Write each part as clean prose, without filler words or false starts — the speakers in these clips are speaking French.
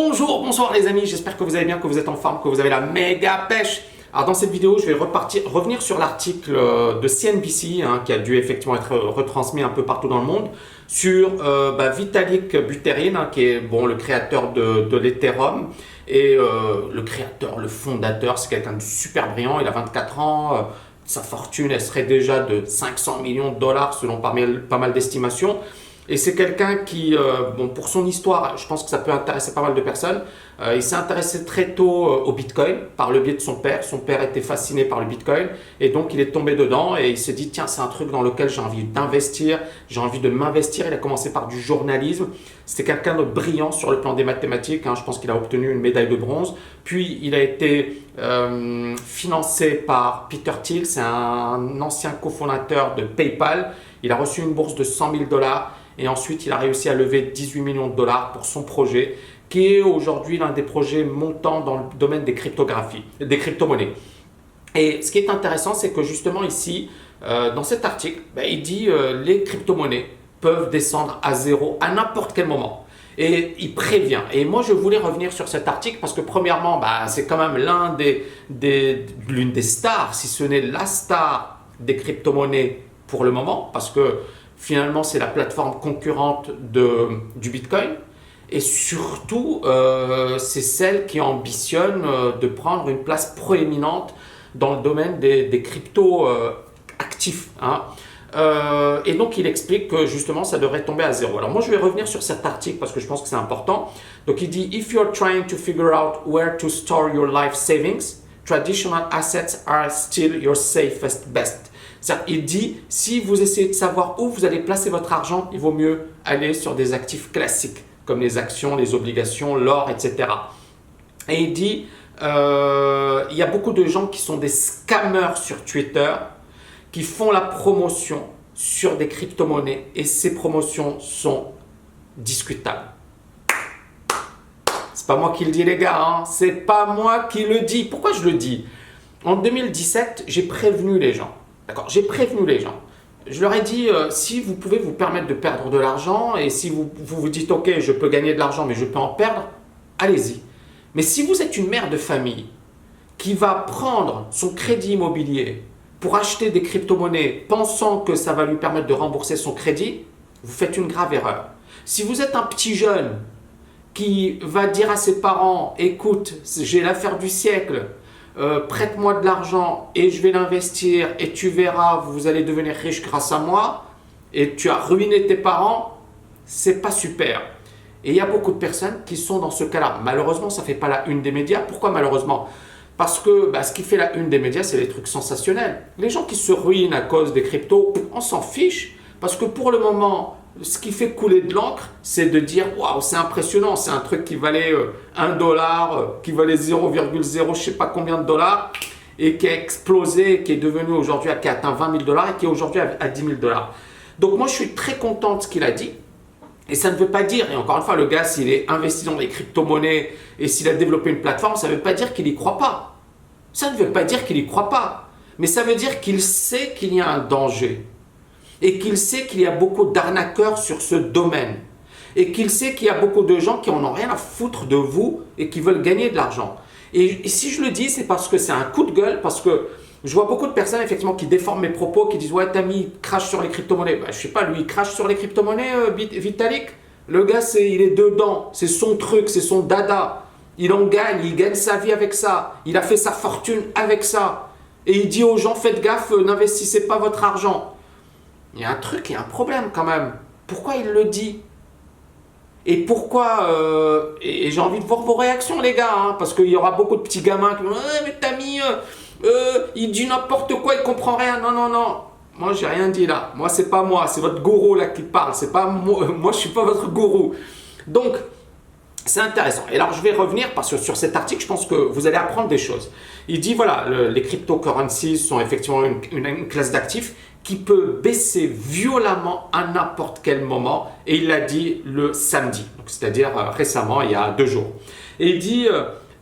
Bonjour, bonsoir les amis, j'espère que vous allez bien, que vous êtes en forme, que vous avez la méga pêche. Alors dans cette vidéo, je vais revenir sur l'article de CNBC qui a dû effectivement être retransmis un peu partout dans le monde sur Vitalik Buterin, qui est le créateur de l'Ethereum et le fondateur, c'est quelqu'un de super brillant, il a 24 ans, sa fortune elle serait déjà de 500 millions de dollars selon pas mal d'estimations. Et c'est quelqu'un qui, pour son histoire, je pense que ça peut intéresser pas mal de personnes. Il s'est intéressé très tôt au Bitcoin par le biais de son père. Son père était fasciné par le Bitcoin et donc il est tombé dedans et il s'est dit tiens, c'est un truc dans lequel j'ai envie d'investir, j'ai envie de m'investir. Il a commencé par du journalisme. C'était quelqu'un de brillant sur le plan des mathématiques. Je pense qu'il a obtenu une médaille de bronze. Puis il a été financé par Peter Thiel, c'est un ancien cofondateur de PayPal. Il a reçu une bourse de 100 000 dollars. Et ensuite, il a réussi à lever 18 millions de dollars pour son projet, qui est aujourd'hui l'un des projets montants dans le domaine des crypto-monnaies. Et ce qui est intéressant, c'est que justement ici, dans cet article, il dit les crypto-monnaies peuvent descendre à zéro à n'importe quel moment. Et il prévient. Et moi, je voulais revenir sur cet article parce que premièrement, c'est quand même l'une des stars, si ce n'est la star des crypto-monnaies pour le moment, parce que finalement, c'est la plateforme concurrente du Bitcoin. Et surtout, c'est celle qui ambitionne de prendre une place proéminente dans le domaine des cryptos actifs. Et donc, il explique que justement, ça devrait tomber à zéro. Alors moi, je vais revenir sur cet article parce que je pense que c'est important. Donc, il dit « If you're trying to figure out where to store your life savings, traditional assets are still your safest bet. » Il dit, si vous essayez de savoir où vous allez placer votre argent, il vaut mieux aller sur des actifs classiques, comme les actions, les obligations, l'or, etc. Et il dit, il y a beaucoup de gens qui sont des scammers sur Twitter, qui font la promotion sur des crypto-monnaies, et ces promotions sont discutables. C'est pas moi qui le dis les gars, c'est pas moi qui le dis. Pourquoi je le dis? En 2017, j'ai prévenu les gens. D'accord, j'ai prévenu les gens. Je leur ai dit, si vous pouvez vous permettre de perdre de l'argent et si vous dites, ok, je peux gagner de l'argent mais je peux en perdre, allez-y. Mais si vous êtes une mère de famille qui va prendre son crédit immobilier pour acheter des crypto-monnaies pensant que ça va lui permettre de rembourser son crédit, vous faites une grave erreur. Si vous êtes un petit jeune qui va dire à ses parents, écoute, j'ai l'affaire du siècle, prête-moi de l'argent et je vais l'investir et tu verras, vous allez devenir riche grâce à moi et tu as ruiné tes parents, c'est pas super. Et il y a beaucoup de personnes qui sont dans ce cas-là. Malheureusement, ça ne fait pas la une des médias. Pourquoi malheureusement? Parce que ce qui fait la une des médias, c'est les trucs sensationnels. Les gens qui se ruinent à cause des cryptos, on s'en fiche parce que pour le moment, ce qui fait couler de l'encre, c'est de dire « Waouh, c'est impressionnant, c'est un truc qui valait 1 dollar, qui valait 0,0 je sais pas combien de dollars et qui a explosé, qui est devenu aujourd'hui, qui a atteint 20 000 dollars et qui est aujourd'hui à 10 000 dollars. » Donc moi, je suis très content de ce qu'il a dit. Et ça ne veut pas dire, et encore une fois, le gars, s'il est investi dans les crypto-monnaies et s'il a développé une plateforme, ça ne veut pas dire qu'il n'y croit pas. Ça ne veut pas dire qu'il n'y croit pas. Mais ça veut dire qu'il sait qu'il y a un danger. Et qu'il sait qu'il y a beaucoup d'arnaqueurs sur ce domaine. Et qu'il sait qu'il y a beaucoup de gens qui n'en ont rien à foutre de vous et qui veulent gagner de l'argent. Et si je le dis, c'est parce que c'est un coup de gueule, parce que je vois beaucoup de personnes effectivement qui déforment mes propos, qui disent « Ouais, Tammy crache sur les crypto-monnaies. » Je ne sais pas, lui, il crache sur les crypto-monnaies, Vitalik. Le gars, il est dedans, c'est son truc, c'est son dada. Il en gagne, il gagne sa vie avec ça. Il a fait sa fortune avec ça. Et il dit aux gens « Faites gaffe, n'investissez pas votre argent. » Il y a un truc, il y a un problème quand même. Pourquoi il le dit? Et pourquoi et j'ai envie de voir vos réactions les gars, parce qu'il y aura beaucoup de petits gamins qui vont « mais Tammy, il dit n'importe quoi, il comprend rien. » Non. Moi, j'ai rien dit là. Moi, c'est pas moi, c'est votre gourou là qui parle. C'est pas moi, je suis pas votre gourou. Donc, c'est intéressant. Et alors, je vais revenir parce que sur cet article, je pense que vous allez apprendre des choses. Il dit, voilà, les cryptocurrencies sont effectivement une classe d'actifs qui peut baisser violemment à n'importe quel moment. Et il l'a dit le samedi, c'est-à-dire récemment, il y a 2 jours. Et il dit,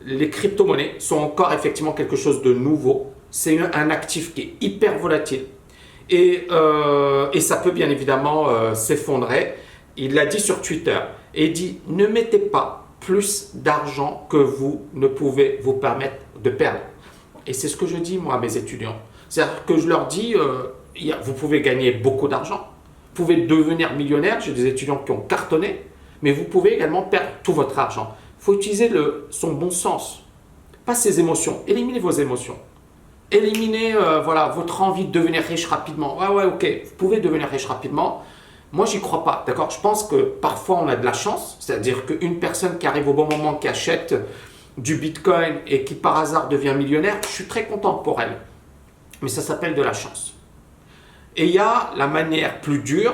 les crypto-monnaies sont encore effectivement quelque chose de nouveau. C'est un actif qui est hyper volatile. Et ça peut bien évidemment s'effondrer. Il l'a dit sur Twitter. Et il dit, ne mettez pas plus d'argent que vous ne pouvez vous permettre de perdre. Et c'est ce que je dis moi à mes étudiants. C'est-à-dire que je leur dis, vous pouvez gagner beaucoup d'argent, vous pouvez devenir millionnaire, j'ai des étudiants qui ont cartonné, mais vous pouvez également perdre tout votre argent. Il faut utiliser son bon sens, pas ses émotions. Éliminez vos émotions. Éliminez votre envie de devenir riche rapidement. Ouais, ok, vous pouvez devenir riche rapidement. Moi, j'y crois pas, d'accord? Je pense que parfois, on a de la chance, c'est-à-dire qu'une personne qui arrive au bon moment, qui achète du Bitcoin et qui par hasard devient millionnaire, je suis très content pour elle. Mais ça s'appelle de la chance. Et il y a la manière plus dure,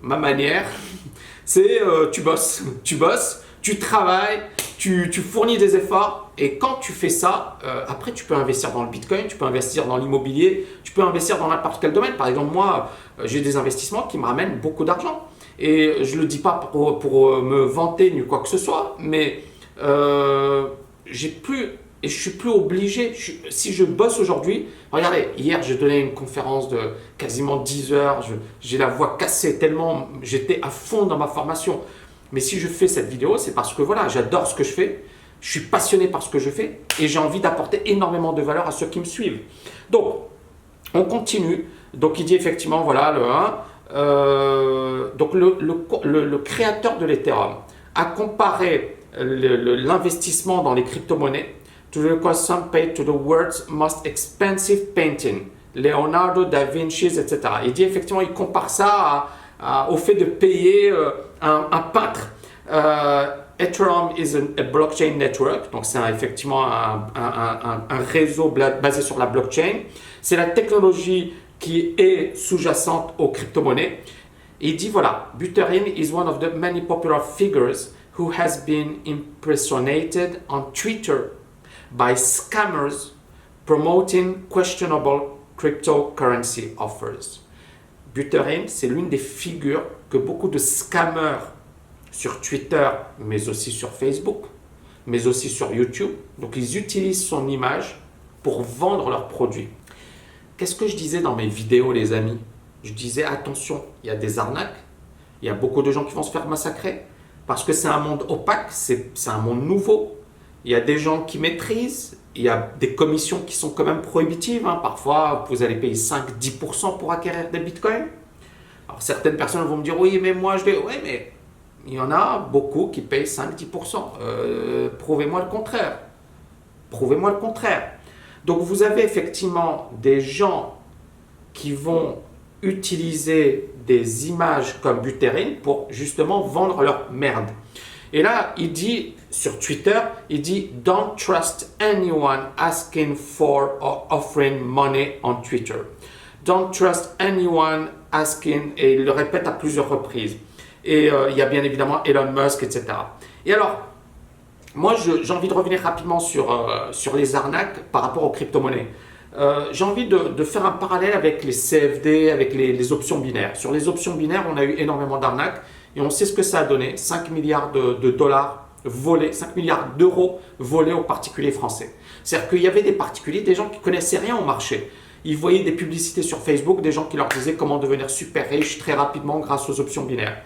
ma manière, c'est tu bosses, tu travailles, tu fournis des efforts et quand tu fais ça, après tu peux investir dans le Bitcoin, tu peux investir dans l'immobilier, tu peux investir dans n'importe quel domaine. Par exemple, moi, j'ai des investissements qui me ramènent beaucoup d'argent. Et je ne le dis pas pour me vanter ni quoi que ce soit, mais j'ai plus, et je suis plus obligé, si je bosse aujourd'hui, regardez, hier j'ai donné une conférence de quasiment 10 heures, j'ai la voix cassée tellement j'étais à fond dans ma formation. Mais si je fais cette vidéo, c'est parce que voilà, j'adore ce que je fais, je suis passionné par ce que je fais et j'ai envie d'apporter énormément de valeur à ceux qui me suivent. Donc, on continue. Donc, il dit effectivement, voilà, le 1. Donc, le créateur de l'Ethereum a comparé l'investissement dans les crypto-monnaies to the cost paid to the world's most expensive painting, Leonardo da Vinci, etc. Il dit effectivement, il compare ça au fait de payer un peintre. Ethereum is a blockchain network, donc c'est effectivement un réseau basé sur la blockchain. C'est la technologie qui est sous-jacente aux crypto-monnaies. Il dit voilà, Buterin is one of the many popular figures who has been impersonated on Twitter by scammers promoting questionable cryptocurrency offers. Buterin, c'est l'une des figures que beaucoup de scammers sur Twitter, mais aussi sur Facebook, mais aussi sur YouTube, donc ils utilisent son image pour vendre leurs produits. Qu'est-ce que je disais dans mes vidéos, les amis? Je disais attention, il y a des arnaques, il y a beaucoup de gens qui vont se faire massacrer, parce que c'est un monde opaque, c'est un monde nouveau. Il y a des gens qui maîtrisent, il y a des commissions qui sont quand même prohibitives. Parfois, vous allez payer 5-10% pour acquérir des bitcoins. Alors, certaines personnes vont me dire, oui, mais moi, je vais... Oui, mais il y en a beaucoup qui payent 5-10%. Prouvez-moi le contraire. Prouvez-moi le contraire. Donc, vous avez effectivement des gens qui vont utiliser des images comme Buterin pour justement vendre leur merde. Et là, il dit sur Twitter, il dit « Don't trust anyone asking for or offering money on Twitter. Don't trust anyone asking… » Et il le répète à plusieurs reprises. Et il y a bien évidemment Elon Musk, etc. Et alors, moi, j'ai envie de revenir rapidement sur les arnaques par rapport aux crypto-monnaies. J'ai envie de faire un parallèle avec les CFD, avec les options binaires. Sur les options binaires, on a eu énormément d'arnaques et on sait ce que ça a donné. 5 milliards de dollars volés, 5 milliards d'euros volés aux particuliers français. C'est-à-dire qu'il y avait des particuliers, des gens qui ne connaissaient rien au marché. Ils voyaient des publicités sur Facebook, des gens qui leur disaient comment devenir super riche très rapidement grâce aux options binaires.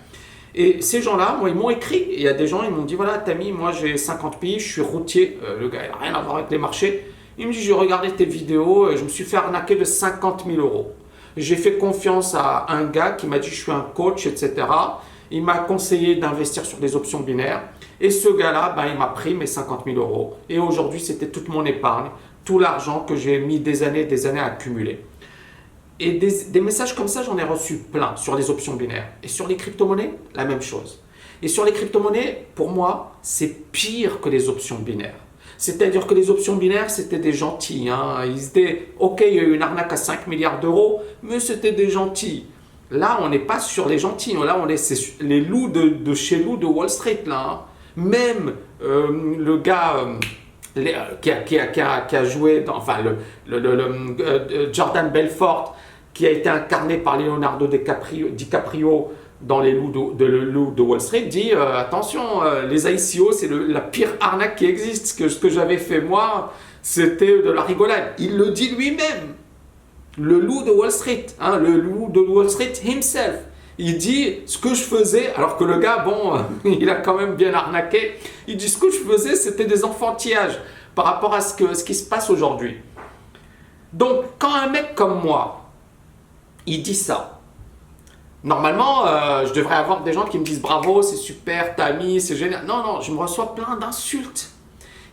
Et ces gens-là, moi, ils m'ont écrit. Il y a des gens, ils m'ont dit, voilà, Tammy, moi j'ai 50 pays, je suis routier. Le gars, il n'a rien à voir avec les marchés. Il me dit, j'ai regardé tes vidéos, je me suis fait arnaquer de 50 000 euros. J'ai fait confiance à un gars qui m'a dit, je suis un coach, etc. Il m'a conseillé d'investir sur des options binaires. Et ce gars-là, il m'a pris mes 50 000 euros. Et aujourd'hui, c'était toute mon épargne, tout l'argent que j'ai mis des années à accumuler. Et des messages comme ça, j'en ai reçu plein sur les options binaires. Et sur les crypto-monnaies, la même chose. Et sur les crypto-monnaies, pour moi, c'est pire que les options binaires. C'est-à-dire que les options binaires, c'était des gentils. Ils étaient, ok, il y a eu une arnaque à 5 milliards d'euros, mais c'était des gentils. Là, on n'est pas sur les gentils. Là, c'est les loups de chez loups de Wall Street. Là. Même le gars qui a joué, Jordan Belfort, qui a été incarné par Leonardo DiCaprio dans les loups de Wall Street, dit attention, les ICO, c'est la pire arnaque qui existe. Ce que j'avais fait moi, c'était de la rigolade. Il le dit lui-même. Le loup de Wall Street, le loup de Wall Street himself. Il dit ce que je faisais, alors que le gars, bon, il a quand même bien arnaqué. Il dit ce que je faisais, c'était des enfantillages par rapport à ce qui se passe aujourd'hui. Donc, quand un mec comme moi, il dit ça, normalement, je devrais avoir des gens qui me disent bravo, c'est super, t'as mis, c'est génial. Non, non, je me reçois plein d'insultes.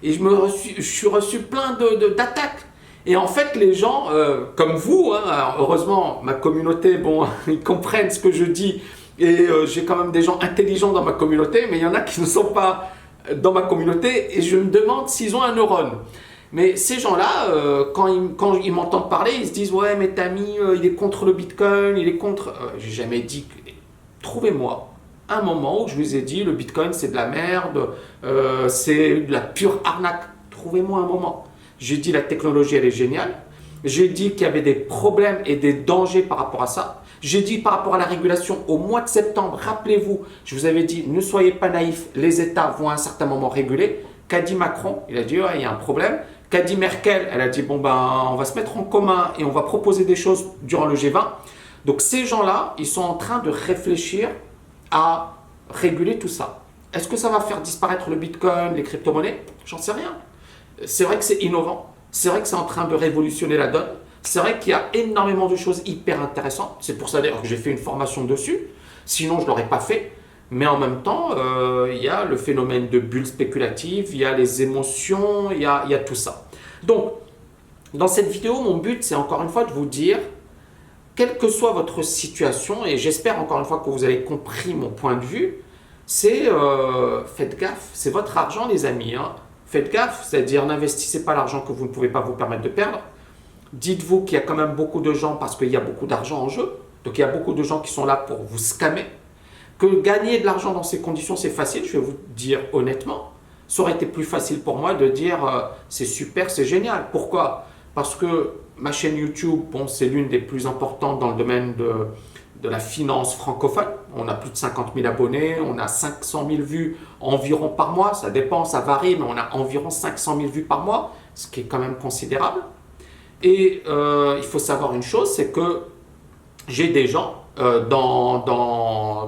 Et je suis reçu plein d'attaques. Et en fait, les gens, comme vous, hein, heureusement, ma communauté, bon, ils comprennent ce que je dis. Et j'ai quand même des gens intelligents dans ma communauté, mais il y en a qui ne sont pas dans ma communauté. Et je me demande s'ils ont un neurone. Mais ces gens-là, quand ils m'entendent parler, ils se disent « Ouais, mais Tammy, il est contre le Bitcoin, il est contre… J'ai jamais dit… Trouvez-moi un moment où je vous ai dit « Le Bitcoin, c'est de la merde, c'est de la pure arnaque. » Trouvez-moi un moment. J'ai dit « La technologie, elle est géniale. » J'ai dit qu'il y avait des problèmes et des dangers par rapport à ça. J'ai dit par rapport à la régulation, au mois de septembre, rappelez-vous, je vous avais dit « Ne soyez pas naïfs, les États vont à un certain moment réguler. » Qu'a dit Macron? Il a dit ouais, il y a un problème. Qu'a dit Merkel? Elle a dit bon ben on va se mettre en commun et on va proposer des choses durant le G20. Donc ces gens-là, ils sont en train de réfléchir à réguler tout ça. Est-ce que ça va faire disparaître le Bitcoin, les crypto-monnaies? J'en sais rien. C'est vrai que c'est innovant. C'est vrai que c'est en train de révolutionner la donne. C'est vrai qu'il y a énormément de choses hyper intéressantes. C'est pour ça d'ailleurs que j'ai fait une formation dessus. Sinon je ne l'aurais pas fait. Mais en même temps, il y a le phénomène de bulle spéculative, il y a les émotions, il y a tout ça. Donc, dans cette vidéo, mon but, c'est encore une fois de vous dire, quelle que soit votre situation, et j'espère encore une fois que vous avez compris mon point de vue, c'est faites gaffe, c'est votre argent les amis. Hein. Faites gaffe, c'est-à-dire n'investissez pas l'argent que vous ne pouvez pas vous permettre de perdre. Dites-vous qu'il y a quand même beaucoup de gens, parce qu'il y a beaucoup d'argent en jeu, donc il y a beaucoup de gens qui sont là pour vous scammer. Que gagner de l'argent dans ces conditions, c'est facile, je vais vous dire honnêtement. Ça aurait été plus facile pour moi de dire c'est super, c'est génial. Pourquoi? Parce que ma chaîne YouTube, bon, c'est l'une des plus importantes dans le domaine de la finance francophone. On a plus de 50 000 abonnés, on a 500 000 vues environ par mois. Ça dépend, ça varie, mais on a environ 500 000 vues par mois, ce qui est quand même considérable. Et il faut savoir une chose, c'est que j'ai des gens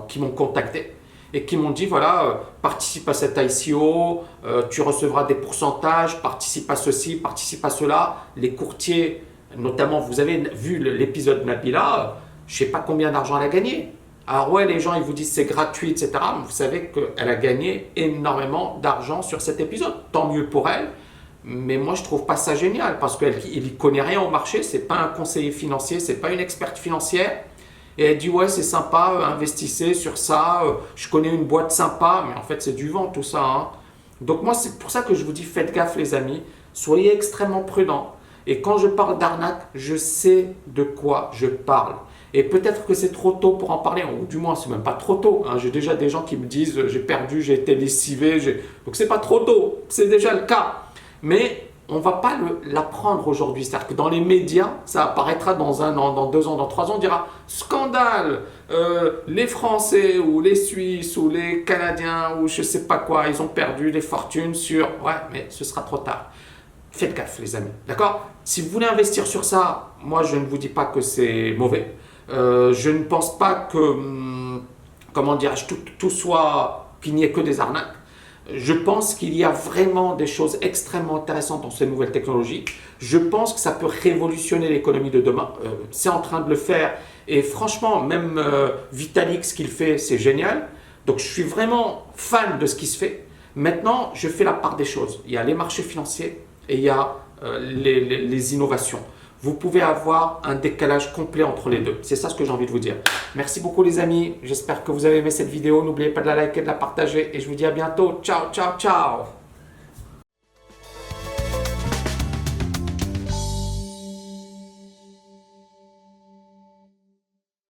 qui m'ont contacté et qui m'ont dit voilà, participe à cet ICO, tu recevras des pourcentages, participe à ceci, participe à cela. Les courtiers, notamment, vous avez vu l'épisode Nabila, je ne sais pas combien d'argent elle a gagné. Alors ouais, les gens ils vous disent c'est gratuit, etc. Mais vous savez qu'elle a gagné énormément d'argent sur cet épisode. Tant mieux pour elle. Mais moi, je ne trouve pas ça génial parce qu'il n'y connaît rien au marché. Ce n'est pas un conseiller financier, ce n'est pas une experte financière. Et elle dit ouais c'est sympa, investissez sur ça, je connais une boîte sympa, mais en fait c'est du vent tout ça. Hein. Donc moi c'est pour ça que je vous dis faites gaffe les amis, soyez extrêmement prudents. Et quand je parle d'arnaque, je sais de quoi je parle. Et peut-être que c'est trop tôt pour en parler, ou du moins c'est même pas trop tôt. Hein. J'ai déjà des gens qui me disent j'ai perdu, j'ai été lessivé, donc c'est pas trop tôt, c'est déjà le cas. Mais on ne va pas l'apprendre aujourd'hui. C'est-à-dire que dans les médias, ça apparaîtra dans 1 an, dans 2 ans, dans 3 ans, on dira « Scandale les Français ou les Suisses ou les Canadiens ou je ne sais pas quoi, ils ont perdu des fortunes sur… » Ouais, mais ce sera trop tard. Faites gaffe les amis, d'accord? Si vous voulez investir sur ça, moi je ne vous dis pas que c'est mauvais. Je ne pense pas que, comment dirais-je, tout soit, qu'il n'y ait que des arnaques. Je pense qu'il y a vraiment des choses extrêmement intéressantes dans ces nouvelles technologies. Je pense que ça peut révolutionner l'économie de demain. C'est en train de le faire. Et franchement, même Vitalik, ce qu'il fait, c'est génial. Donc, je suis vraiment fan de ce qui se fait. Maintenant, je fais la part des choses. Il y a les marchés financiers et il y a les innovations. Vous pouvez avoir un décalage complet entre les deux. C'est ça ce que j'ai envie de vous dire. Merci beaucoup les amis. J'espère que vous avez aimé cette vidéo. N'oubliez pas de la liker, de la partager. Et je vous dis à bientôt. Ciao, ciao, ciao.